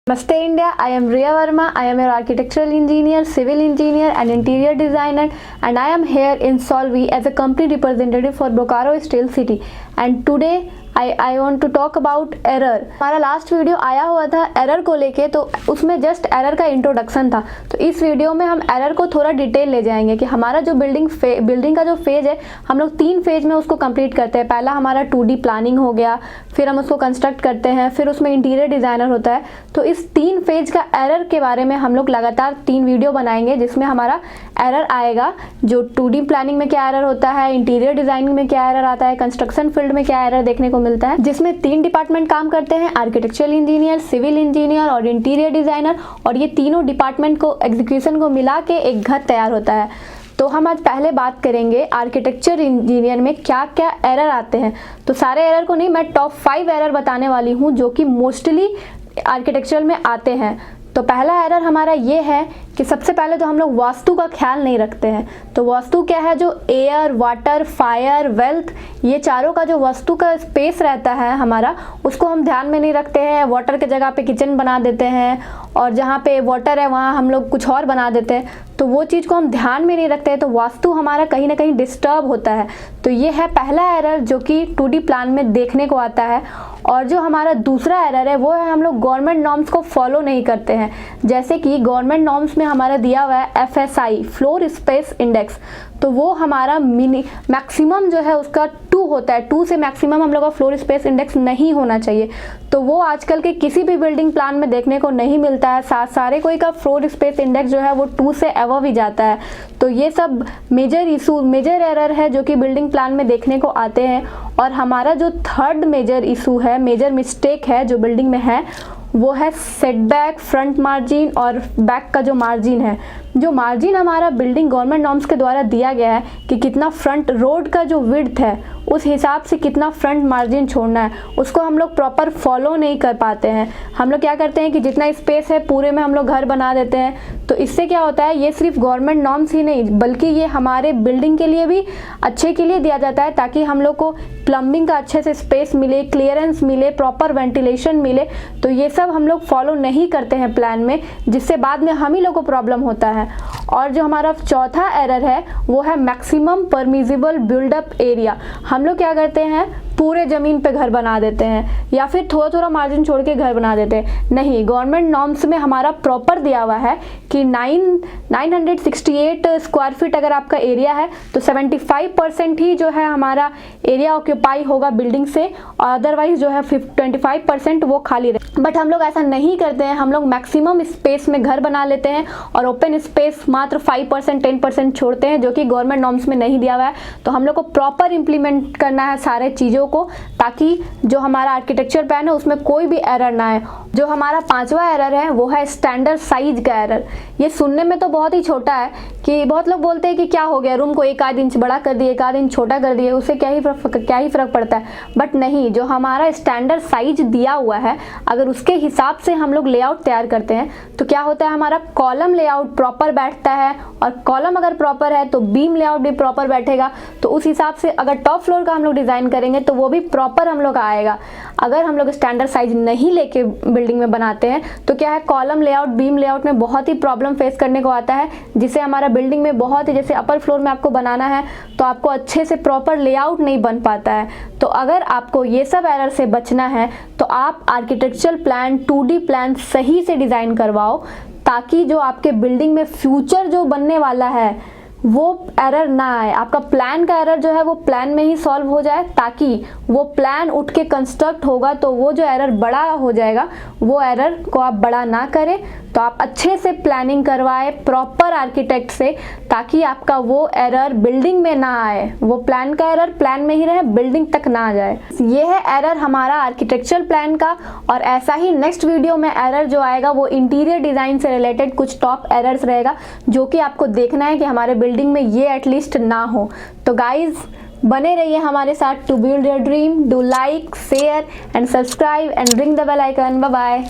Namaste India, I am Riya Verma. I am your architectural engineer, civil engineer and interior designer, and I am here in Solvi as a company representative for Bokaro Steel City. And today I want to talk about error. हमारा last video आया हुआ था error को लेके, तो उसमें just error का introduction था। तो इस वीडियो में हम एरर को थोड़ा डिटेल ले जाएंगे कि हमारा जो बिल्डिंग का जो फेज है, हम लोग 3 फेज में उसको कंप्लीट करते हैं। पहला हमारा 2D प्लानिंग हो गया, फिर हम उसको कंस्ट्रक्ट करते हैं, फिर उसमें इंटीरियर डिज़ाइनर होता है। तो इस 3 फेज का एरर के बारे में हम लोग लगातार 3 वीडियो बनाएंगे, जिसमें हमारा एरर आएगा जो 2D प्लानिंग में क्या एरर होता है, इंटीरियर डिज़ाइनिंग में क्या एरर आता है, कंस्ट्रक्शन फील्ड में क्या एरर देखने को मिलता है, जिसमें 3 डिपार्टमेंट काम करते हैं, आर्किटेक्चरल इंजीनियर, सिविल इंजीनियर और इंटीरियर डिज़ाइनर। और ये तीनों डिपार्टमेंट को एग्जीक्यूशन को मिला के एक घर तैयार होता है। तो हम आज पहले बात करेंगे आर्किटेक्चर इंजीनियर में क्या क्या एरर आते हैं। तो सारे एरर को नहीं, मैं टॉप 5 एरर बताने वाली हूँ जो कि मोस्टली आर्किटेक्चर में आते हैं। तो पहला एरर हमारा ये है कि सबसे पहले तो हम लोग वास्तु का ख्याल नहीं रखते हैं। तो वास्तु क्या है, जो एयर, वाटर, फायर, वेल्थ, ये चारों का जो वास्तु का स्पेस रहता है हमारा, उसको हम ध्यान में नहीं रखते हैं। वाटर के जगह पे किचन बना देते हैं, और जहाँ पे वाटर है वहाँ हम लोग कुछ और बना देते हैं। तो वो चीज़ को हम ध्यान में नहीं रखते हैं, तो वास्तु हमारा कहीं ना कहीं डिस्टर्ब होता है। तो ये है पहला एरर जो कि 2D प्लान में देखने को आता है। और जो हमारा दूसरा एरर है वो है हम लोग गवर्नमेंट नॉर्म्स को फॉलो नहीं करते हैं। जैसे कि गवर्नमेंट नॉर्म्स में हमारा दिया हुआ है FSI, फ्लोर स्पेस इंडेक्स। तो वो हमारा मैक्सिमम जो है उसका 2 होता है। 2 से मैक्सिमम हम लोग का फ्लोर स्पेस इंडेक्स नहीं होना चाहिए। तो वो आजकल के किसी भी बिल्डिंग प्लान में देखने को नहीं मिलता है। सारे कोई का फ्लोर स्पेस इंडेक्स जो है वो 2 से अबव ही जाता है। तो ये सब मेजर एरर है जो कि बिल्डिंग प्लान में देखने को आते हैं। और हमारा जो थर्ड मेजर इशू है, मेजर मिस्टेक है जो बिल्डिंग में है, वो है सेटबैक, फ्रंट मार्जिन और बैक का जो मार्जिन है। जो मार्जिन हमारा बिल्डिंग गवर्नमेंट नॉर्म्स के द्वारा दिया गया है कि कितना फ्रंट रोड का जो विड्थ है उस हिसाब से कितना फ्रंट मार्जिन छोड़ना है, उसको हम लोग प्रॉपर फॉलो नहीं कर पाते हैं। हम लोग क्या करते हैं कि जितना स्पेस है पूरे में हम लोग घर बना देते हैं। तो इससे क्या होता है, ये सिर्फ गवर्नमेंट नॉर्म्स ही नहीं बल्कि ये हमारे बिल्डिंग के लिए भी अच्छे के लिए दिया जाता है, ताकि हम लोग को प्लम्बिंग का अच्छे से स्पेस मिले, क्लियरेंस मिले, प्रॉपर वेंटिलेशन मिले। तो ये सब हम लोग फॉलो नहीं करते हैं प्लान में, जिससे बाद में हम ही लोग को प्रॉब्लम होता है। और जो हमारा चौथा एरर है वो है मैक्सिमम परमिजिबल बिल्डअप एरिया। हम लोग क्या करते हैं, पूरे ज़मीन पे घर बना देते हैं या फिर थोड़ा थोड़ा मार्जिन छोड़ के घर बना देते हैं। नहीं, गवर्नमेंट नॉर्म्स में हमारा प्रॉपर दिया हुआ है कि 968 स्क्वायर फीट अगर आपका एरिया है तो 75% ही जो है हमारा एरिया ऑक्यूपाई होगा बिल्डिंग से, और अदरवाइज जो है 25% वो खाली रहे। बट हम लोग ऐसा नहीं करते हैं। हम लोग मैक्सिमम स्पेस में घर बना लेते हैं और ओपन स्पेस मात्र 5% 10% छोड़ते हैं, जो कि गवर्नमेंट नॉर्म्स में नहीं दिया हुआ है। तो हम लोग को प्रॉपर इंप्लीमेंट करना है सारे चीज़ों को, ताकि जो हमारा आर्किटेक्चर प्लान है उसमें कोई भी एरर ना आए। जो हमारा 5वां एरर है वो है स्टैंडर्ड साइज का एरर। ये सुनने में तो बहुत ही छोटा है कि बहुत लोग बोलते हैं कि क्या हो गया, रूम को 1 आध इंच बड़ा कर दिए, 1 आध इंच छोटा कर दिए, उससे क्या ही फर्क पड़ता है। बट नहीं, जो हमारा स्टैंडर्ड साइज दिया हुआ है अगर उसके हिसाब से हम लोग लेआउट तैयार करते हैं तो क्या होता है, हमारा कॉलम लेआउट प्रॉपर बैठता है। और कॉलम अगर प्रॉपर है तो बीम लेआउट भी प्रॉपर बैठेगा। तो उस हिसाब से अगर टॉप फ्लोर का हम लोग डिज़ाइन करेंगे तो वो भी प्रॉपर हम लोग आएगा। अगर हम लोग स्टैंडर्ड साइज नहीं लेके बिल्डिंग में बनाते हैं तो क्या है, कॉलम लेआउट, बीम लेआउट में बहुत ही प्रॉब्लम फेस करने को आता है, जिससे हमारा बिल्डिंग में बहुत ही, जैसे अपर फ्लोर में आपको बनाना है तो आपको अच्छे से प्रॉपर लेआउट नहीं बन पाता है। तो अगर आपको ये सब एरर से बचना है तो आप आर्किटेक्चरल प्लान, 2D प्लान सही से डिज़ाइन करवाओ, ताकि जो आपके बिल्डिंग में फ्यूचर जो बनने वाला है वो एरर ना आए। आपका प्लान का एरर जो है वो प्लान में ही सॉल्व हो जाए, ताकि वो प्लान उठ के कंस्ट्रक्ट होगा तो वो जो एरर बड़ा हो जाएगा वो एरर को आप बड़ा ना करें। तो आप अच्छे से प्लानिंग करवाएं प्रॉपर आर्किटेक्ट से, ताकि आपका वो एरर बिल्डिंग में ना आए, वो प्लान का एरर प्लान में ही रहे, बिल्डिंग तक ना जाए। ये है एरर हमारा आर्किटेक्चरल प्लान का। और ऐसा ही नेक्स्ट वीडियो में एरर जो आएगा वो इंटीरियर डिज़ाइन से रिलेटेड कुछ टॉप एरर्स रहेगा, जो कि आपको देखना है कि हमारे बिल्डिंग में ये एटलीस्ट ना हो। तो गाइज बने रहिए हमारे साथ। To build your dream, do like, share and subscribe and ring the bell icon. Bye bye.